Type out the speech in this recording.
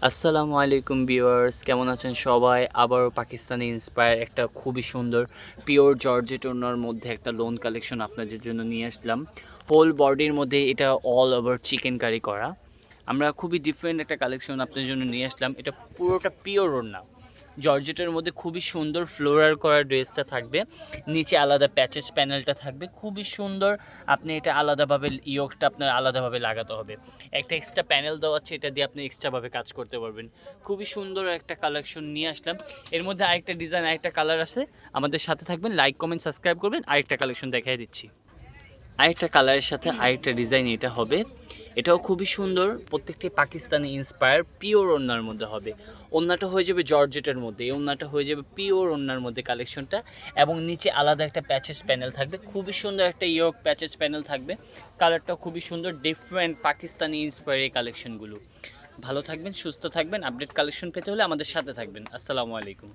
আসসালামু আলাইকুম ভিউয়ার্স, কেমন আছেন সবাই? আবারও পাকিস্তানি ইন্সপায়ার একটা খুবই সুন্দর পিওর জর্জেট ওড়নার মধ্যে একটা লোন কালেকশন আপনাদের জন্য নিয়ে আসলাম। হোল বডির মধ্যে এটা অল ওভার চিকেন কারি করা। আমরা খুবই ডিফারেন্ট একটা কালেকশন আপনাদের জন্য নিয়ে আসলাম। এটা পুরোটা পিওর ওড়না, জর্জেটের মধ্যে খুবই সুন্দর ফ্লোরাল করা ড্রেসটা থাকবে। নিচে আলাদা প্যাচেস প্যানেলটা থাকবে, খুবই সুন্দর। আপনি এটা আলাদাভাবে ইয়োগটা আপনার আলাদাভাবে লাগাতে হবে। একটা এক্সট্রা প্যানেল দেওয়া আছে, এটা দিয়ে আপনি এক্সট্রাভাবে কাজ করতে পারবেন। খুবই সুন্দর একটা কালেকশন নিয়ে আসলাম। এর মধ্যে আরেকটা ডিজাইন, আরেকটা কালার আছে। আমাদের সাথে থাকবেন, লাইক কমেন্ট সাবস্ক্রাইব করবেন। আরেকটা কালেকশন দেখাই দিচ্ছি। আরেকটা কালারের সাথে আরেকটা ডিজাইন এটা হবে। এটাও খুবই সুন্দর, প্রত্যেকটি পাকিস্তানি ইন্সপায়ার পিওর ওড়নার মধ্যে হবে। ওড়নাটা হয়ে যাবে জর্জেটের মধ্যে, এই ওড়নাটা হয়ে যাবে পিওর ওড়নার মধ্যে কালেকশনটা। এবং নিচে আলাদা একটা প্যাচেস প্যানেল থাকবে, খুবই সুন্দর একটা ইয়োগ প্যাচেস প্যানেল থাকবে। কালারটাও খুবই সুন্দর, ডিফারেন্ট পাকিস্তানি ইন্সপায়ার এই কালেকশনগুলো। ভালো থাকবেন, সুস্থ থাকবেন। আপডেট কালেকশন পেতে হলে আমাদের সাথে থাকবেন। আসসালামু আলাইকুম।